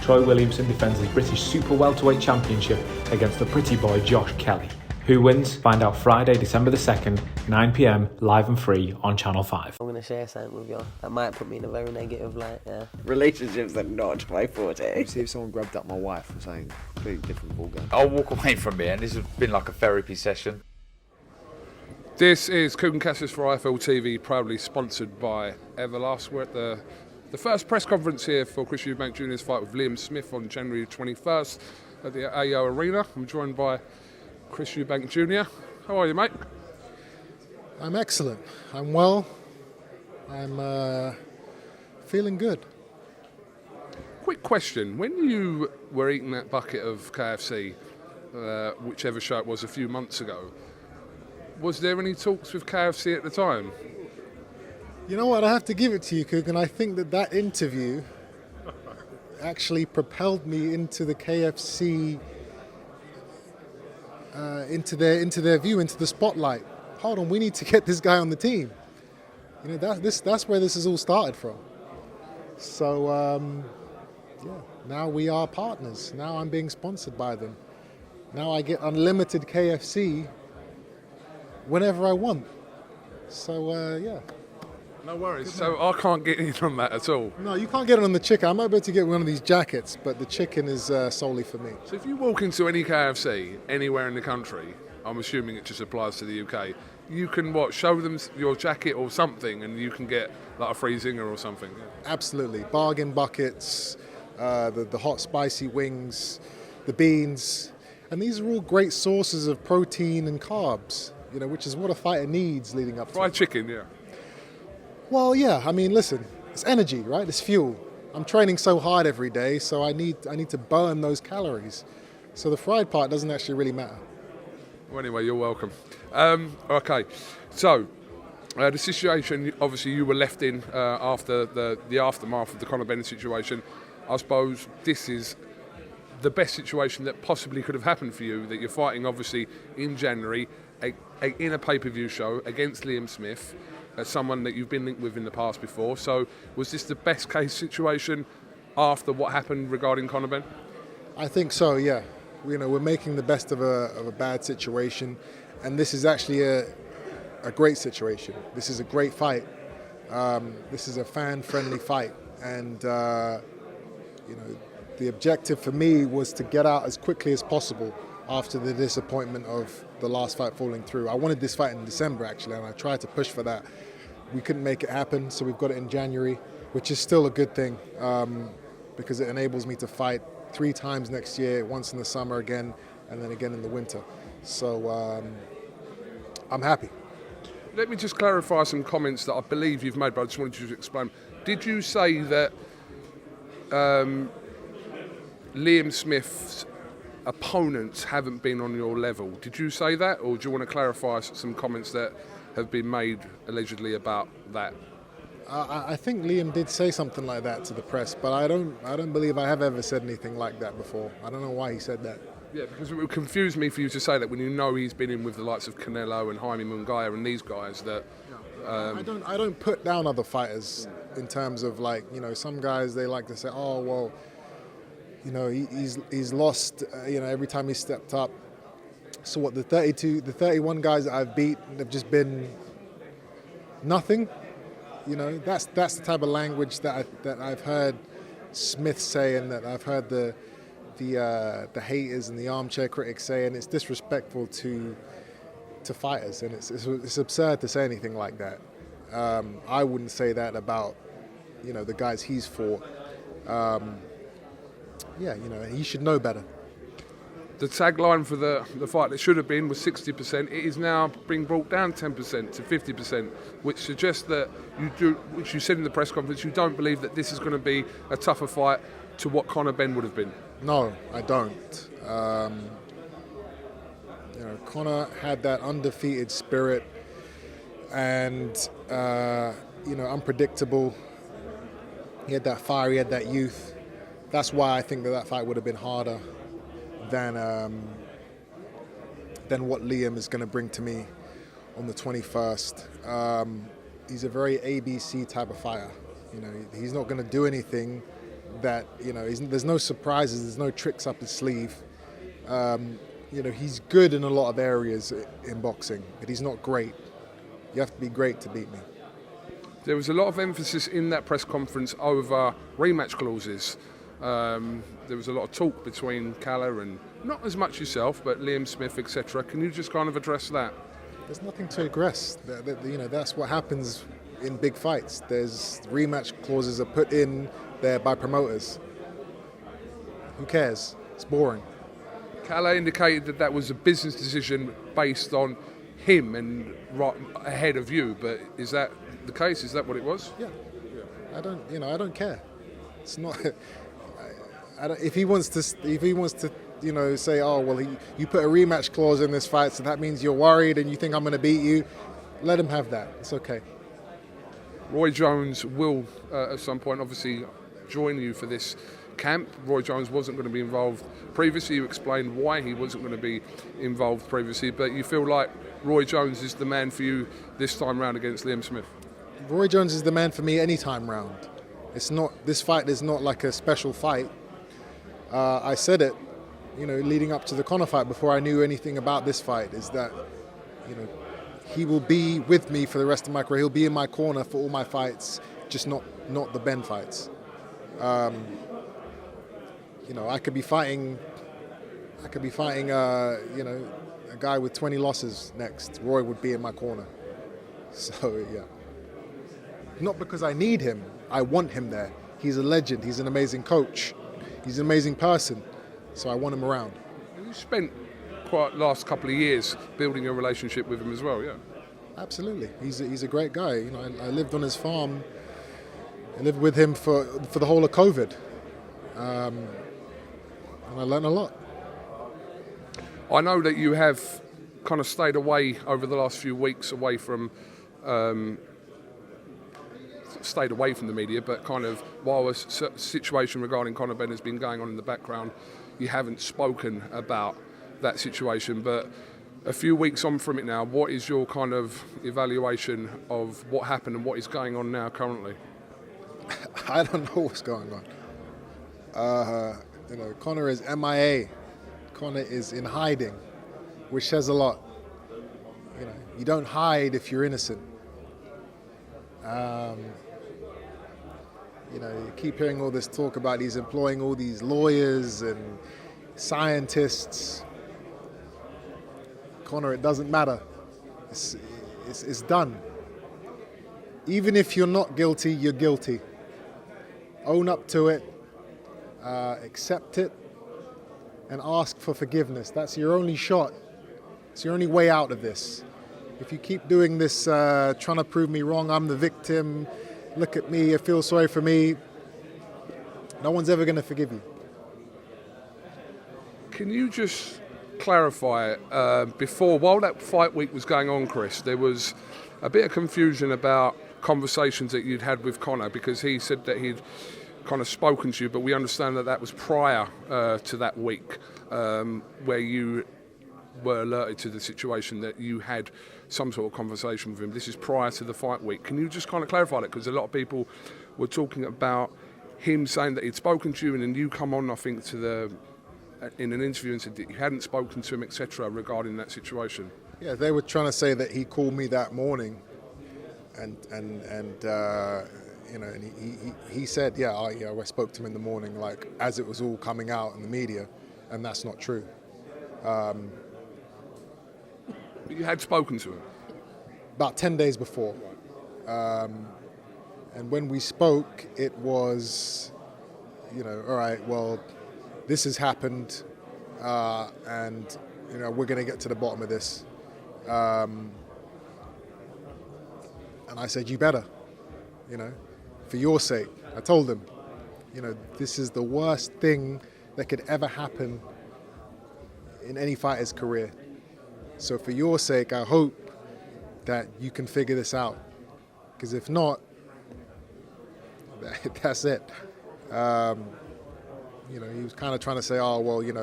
Troy Williamson defends his British Super Welterweight Championship against the pretty boy Josh Kelly. Who wins? Find out Friday, December the 2nd, 9 p.m, live and free on Channel 5. I'm going to share something with you that might put me in a very negative light, yeah. Relationships are not my forte. See if someone grabbed up my wife or something, completely different ballgame. I'll walk away from it, and this has been like a therapy session. This is KUGAN CASSIUS for IFL TV, proudly sponsored by Everlast. We're at the first press conference here for Chris Eubank Jr.'s fight with Liam Smith on January 21st at the AO Arena. I'm joined by Chris Eubank Jr. How are you, mate? I'm excellent. I'm well. I'm feeling good. Quick question. When you were eating that bucket of KFC, whichever show it was a few months ago, was there any talks with KFC at the time? You know what? I have to give it to you, Cook, and I think that interview actually propelled me into the KFC, into their view, into the spotlight. Hold on, we need to get this guy on the team. You know, that's where this has all started from. So, now we are partners. Now I'm being sponsored by them. Now I get unlimited KFC whenever I want. So, yeah. No worries. So I can't get in on that at all? No, you can't get it on the chicken. I might be able to get one of these jackets, but the chicken is solely for me. So if you walk into any KFC anywhere in the country, I'm assuming it just applies to the UK, you can show them your jacket or something, and you can get like a free zinger or something. Yeah. Absolutely. Bargain buckets, the hot spicy wings, the beans. And these are all great sources of protein and carbs, you know, which is what a fighter needs leading up to fried chicken, yeah. Well, yeah, I mean, listen, it's energy, right? It's fuel. I'm training so hard every day, so I need to burn those calories. So the fried part doesn't actually really matter. Well, anyway, you're welcome. Okay, so the situation, obviously you were left in after the aftermath of the Conor Benn situation. I suppose this is the best situation that possibly could have happened for you, that you're fighting obviously in January in a pay-per-view show against Liam Smith, someone that you've been linked with in the past before. So was this the best case situation after what happened regarding Conor Benn? I think so, yeah. You know, we're making the best of a bad situation, and this is actually a great situation. This is a great fight. This is a fan-friendly fight, and you know, the objective for me was to get out as quickly as possible after the disappointment of the last fight falling through. I wanted this fight in December, actually, and I tried to push for that. We couldn't make it happen, so we've got it in January, which is still a good thing, because it enables me to fight 3 times next year, once in the summer again, and then again in the winter. So I'm happy. Let me just clarify some comments that I believe you've made, but I just wanted you to explain. Did you say that Liam Smith's opponents haven't been on your level? Did you say that, or do you want to clarify some comments that have been made allegedly about that? I think Liam did say something like that to the press, but I don't believe I have ever said anything like that before. I don't know why he said that. Yeah, because it would confuse me for you to say that when you know he's been in with the likes of Canelo and Jaime Munguia and these guys that. I don't put down other fighters in terms of, like, you know, some guys, they like to say, oh well, you know, he's lost, you know, every time he stepped up. So what, the 31 guys that I've beat have just been nothing? You know, that's the type of language that I've heard Smith say, and that I've heard the haters and the armchair critics say, and it's disrespectful to fighters, and it's absurd to say anything like that. I wouldn't say that about, you know, the guys he's fought. Yeah, you know, he should know better. The tagline for the fight that should have been was 60%. It is now being brought down 10% to 50%, which suggests that which you said in the press conference, you don't believe that this is going to be a tougher fight to what Conor Benn would have been. No, I don't. You know, Conor had that undefeated spirit, and you know, unpredictable. He had that fire, he had that youth. That's why I think that fight would have been harder than what Liam is going to bring to me on the 21st. He's a very ABC type of fighter. You know, he's not going to do anything that, there's no surprises, there's no tricks up his sleeve. He's good in a lot of areas in boxing, but he's not great. You have to be great to beat me. There was a lot of emphasis in that press conference over rematch clauses. There was a lot of talk between Calla and not as much yourself, but Liam Smith, etc. Can you just kind of address that? There's nothing to address. That's what happens in big fights. There's rematch clauses are put in there by promoters. Who cares? It's boring. Calla indicated that was a business decision based on him and right ahead of you, but is that the case? Is that what it was? Yeah. I don't care. It's not. If he wants to, say, oh well, you put a rematch clause in this fight, so that means you're worried and you think I'm going to beat you. Let him have that. It's okay. Roy Jones will, at some point, obviously join you for this camp. Roy Jones wasn't going to be involved previously. You explained why he wasn't going to be involved previously, but you feel like Roy Jones is the man for you this time round against Liam Smith? Roy Jones is the man for me any time round. This fight is not like a special fight. I said it, leading up to the Conor fight before I knew anything about this fight, is that, he will be with me for the rest of my career. He'll be in my corner for all my fights, just not the Benn fights. I could be fighting, a guy with 20 losses next. Roy would be in my corner. So, yeah. Not because I need him. I want him there. He's a legend. He's an amazing coach. He's an amazing person. So I want him around. You spent quite last couple of years building a relationship with him as well, yeah? Absolutely. He's a great guy. I lived on his farm. I lived with him for the whole of COVID. And I learned a lot. I know that you have kind of stayed away over the last few weeks stayed away from the media, but kind of while a situation regarding Conor Benn has been going on in the background, you haven't spoken about that situation. But a few weeks on from it now, what is your kind of evaluation of what happened and what is going on now currently? I don't know what's going on. Conor is MIA. Conor is in hiding, which says a lot. You don't hide if you're innocent. You keep hearing all this talk about he's employing all these lawyers and scientists. Conor, it doesn't matter. It's done. Even if you're not guilty, you're guilty. Own up to it, accept it, and ask for forgiveness. That's your only shot. It's your only way out of this. If you keep doing this, trying to prove me wrong, I'm the victim, look at me, feel sorry for me, no one's ever going to forgive you. Can you just clarify, while that fight week was going on, Chris, there was a bit of confusion about conversations that you'd had with Conor, because he said that he'd kind of spoken to you, but we understand that was prior to that week, where you were alerted to the situation that you had some sort of conversation with him. This is prior to the fight week. Can you just kind of clarify that? Because a lot of people were talking about him saying that he'd spoken to you, and then you come on, I think, in an interview and said that you hadn't spoken to him, etc., regarding that situation. Yeah, they were trying to say that he called me that morning, and he said, I spoke to him in the morning, like as it was all coming out in the media, and that's not true. But you had spoken to him? About 10 days before. And when we spoke, it was, all right, well, this has happened, and, we're going to get to the bottom of this. And I said, you better, for your sake. I told him, this is the worst thing that could ever happen in any fighter's career. So for your sake, I hope that you can figure this out. Because if not, that's it. He was kind of trying to say, I don't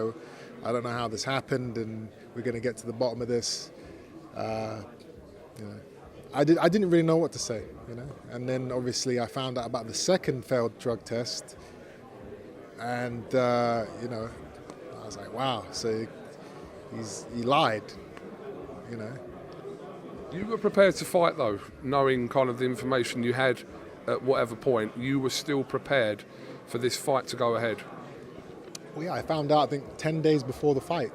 know how this happened, and we're going to get to the bottom of this. I didn't really know what to say, And then obviously I found out about the second failed drug test, And you know, I was like, wow. So he lied. You know. You were prepared to fight, though, knowing kind of the information you had at whatever point. You were still prepared for this fight to go ahead. Well, yeah, I found out, I think, 10 days before the fight.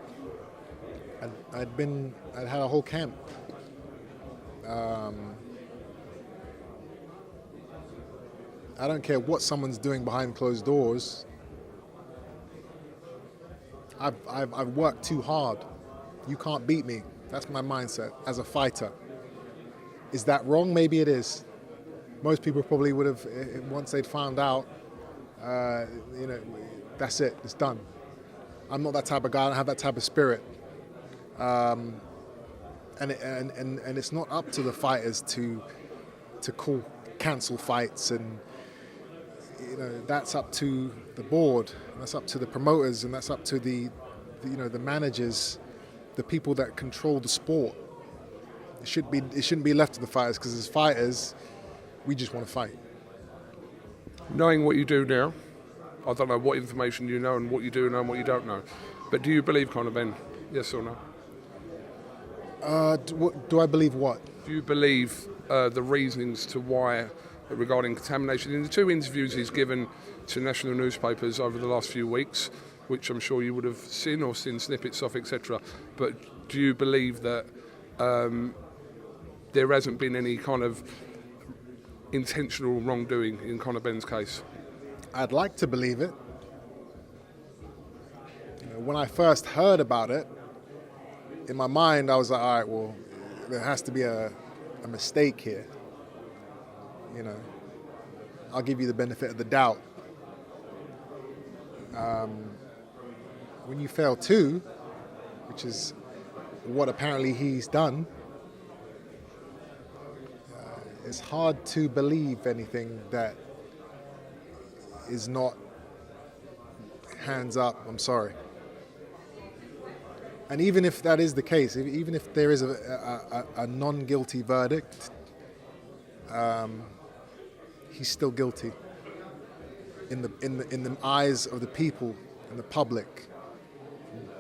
I'd had a whole camp. I don't care what someone's doing behind closed doors. I've worked too hard. You can't beat me. That's my mindset as a fighter. Is that wrong? Maybe it is. Most people probably would have, once they'd found out, you know, that's it, it's done. I'm not that type of guy, I don't have that type of spirit. And it's not up to the fighters to cancel fights, and you know, that's up to the board, that's up to the promoters, and that's up to the managers, the people that control the sport. It shouldn't be left to the fighters, because as fighters, we just want to fight. Knowing what you do now, I don't know what information you know and what you do know and what you don't know, but do you believe Conor Benn? Yes or no? Do I believe what? Do you believe the reasonings to why regarding contamination in the 2 interviews he's given to national newspapers over the last few weeks, which I'm sure you would have seen or seen snippets of, etc. But do you believe that there hasn't been any kind of intentional wrongdoing in Conor Benn's case? I'd like to believe it. You know, when I first heard about it, in my mind I was like, all right, well, there has to be a mistake here. You know, I'll give you the benefit of the doubt. When you fail 2, which is what apparently he's done, it's hard to believe anything that is not hands up, I'm sorry. And even if that is the case, even if there is a non-guilty verdict, he's still guilty in the eyes of the people and the public.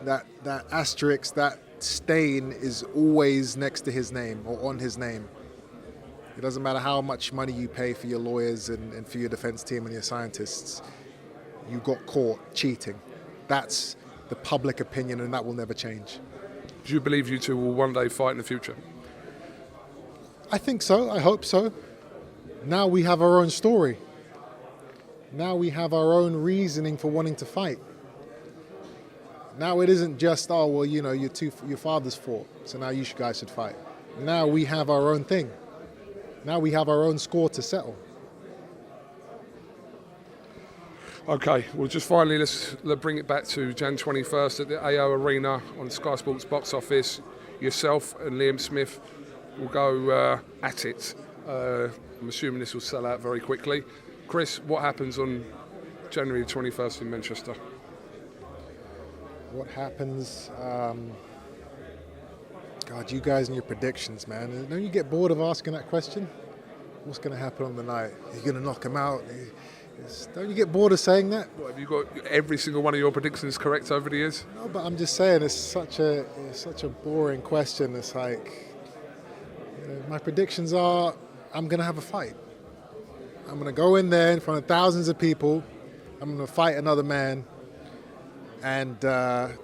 That asterisk, that stain is always next to his name or on his name. It doesn't matter how much money you pay for your lawyers and for your defense team and your scientists. You got caught cheating. That's the public opinion, and that will never change. Do you believe you two will one day fight in the future? I think so. I hope so. Now we have our own story. Now we have our own reasoning for wanting to fight. Now it isn't just, oh, well, you know, your fathers fought, so now you guys should fight. Now we have our own thing. Now we have our own score to settle. Okay, well, just finally, let's bring it back to Jan 21st at the AO Arena on Sky Sports box office. Yourself and Liam Smith will go at it. I'm assuming this will sell out very quickly. Chris, what happens on January 21st in Manchester? What happens? God, you guys and your predictions, man. Don't you get bored of asking that question? What's going to happen on the night? Are you going to knock him out? Don't you get bored of saying that? What, have you got every single one of your predictions correct over the years? No, but I'm just saying it's such a boring question. It's like, you know, my predictions are I'm going to have a fight. I'm going to go in there in front of thousands of people. I'm going to fight another man, and I'm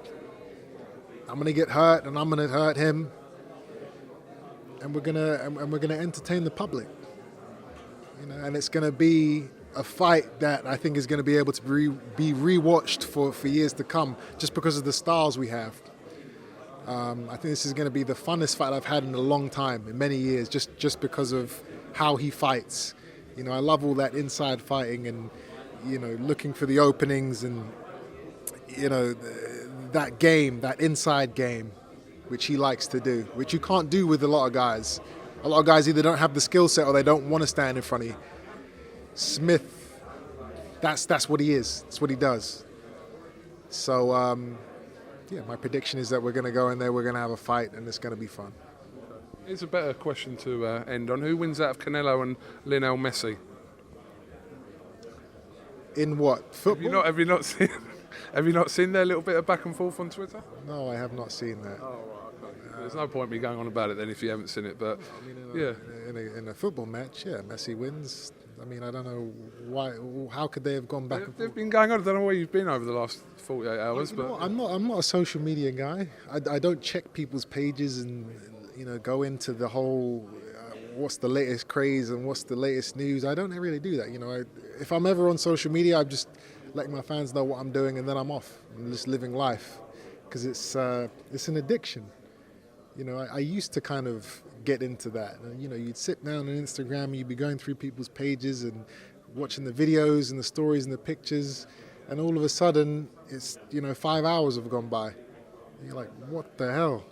going to get hurt, and I'm going to hurt him, and we're going to entertain the public. You know, and it's going to be a fight that I think is going to be able to be rewatched for years to come, just because of the stars we have. I think this is going to be the funnest fight I've had in a long time, in many years, just because of how he fights. You know, I love all that inside fighting and, you know, looking for the openings and, you know, that game, that inside game, which he likes to do, which you can't do with a lot of guys. A lot of guys either don't have the skill set or they don't want to stand in front of you. Smith, that's what he is. That's what he does. So, yeah, my prediction is that we're going to go in there, we're going to have a fight, and it's going to be fun. Here's a better question to end on. Who wins out of Canelo and Lionel Messi? In what? Football? Have you not seen? Have you not seen their little bit of back and forth on Twitter? No, I have not seen that. Oh, right, okay. There's no point me going on about it then if you haven't seen it. But I mean, yeah, in a football match, yeah, Messi wins. I mean, I don't know why. How could they have gone back and they've forth? been going on. I don't know where you've been over the last 48 hours, but I'm not a social media guy. I don't check people's pages and go into the whole what's the latest craze and what's the latest news. I don't really do that. If I'm ever on social media, I'm just letting my fans know what I'm doing, and then I'm off. I'm just living life because it's an addiction. I used to kind of get into that. You'd sit down on Instagram and you'd be going through people's pages and watching the videos and the stories and the pictures, and all of a sudden it's 5 hours have gone by. And you're like, what the hell?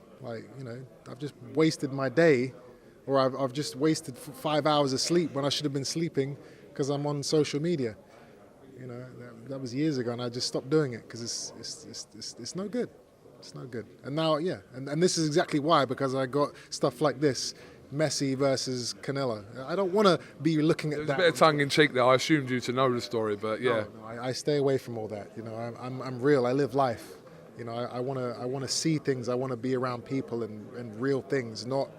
I've just wasted my day, or I've just wasted 5 hours of sleep when I should have been sleeping because I'm on social media. That was years ago, and I just stopped doing it because it's no good. It's no good. And now, yeah, and this is exactly why, because I got stuff like this, Messi versus Canelo. I don't want to be looking at that. There's a bit of tongue in cheek there. I assumed you to know the story, but yeah. No, I stay away from all that. I'm real. I live life. I want to see things. I want to be around people and real things, not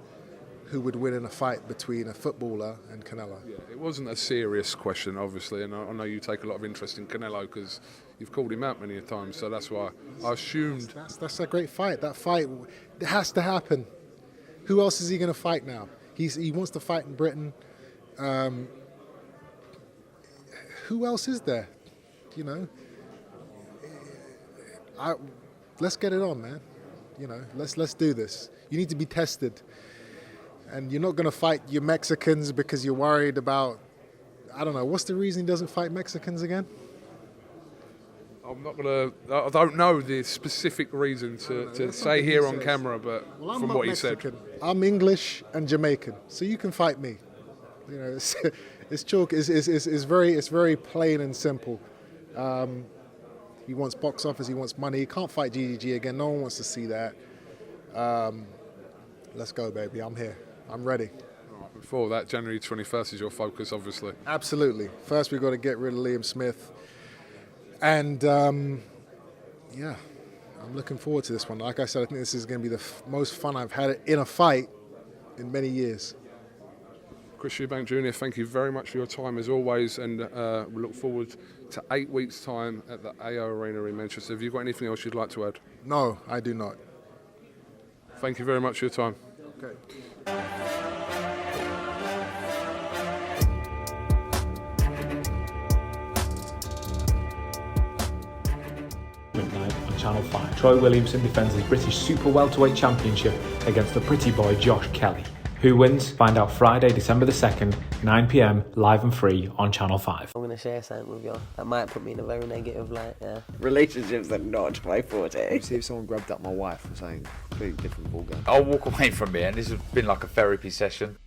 who would win in a fight between a footballer and Canelo. Yeah, it wasn't a serious question, obviously, and I know you take a lot of interest in Canelo because you've called him out many a time, so that's why I assumed. That's a great fight. That fight, it has to happen. Who else is he going to fight now? He wants to fight in Britain. Who else is there? Let's get it on, man. Let's do this. You need to be tested. And you're not going to fight your Mexicans because you're worried about, I don't know, what's the reason he doesn't fight Mexicans again? I don't know the specific reaen to say here on camera, but from what he said. I'm English and Jamaican, so you can fight me. It's chalk. It's very plain and simple. He wants box office. He wants money. He can't fight GGG again. No one wants to see that. Let's go, baby. I'm here. I'm ready. Right, before that, January 21st is your focus, obviously. Absolutely. First, we've got to get rid of Liam Smith. And, yeah, I'm looking forward to this one. Like I said, I think this is going to be the most fun I've had in a fight in many years. Chris Eubank Jr., thank you very much for your time as always, and we look forward to 8 weeks' time at the AO Arena in Manchester. Have you got anything else you'd like to add? No, I do not. Thank you very much for your time. Okay. Midnight on Channel 5. Troy Williamson defends his British Super Welterweight Championship against the pretty boy Josh Kelly. Who wins? Find out Friday, December the 2nd, 9 p.m, live and free on Channel 5. I'm going to share something with you that might put me in a very negative light, yeah. Relationships are not my forte. See if someone grabbed up my wife and saying completely different ballgame. I'll walk away from it, and this has been like a therapy session.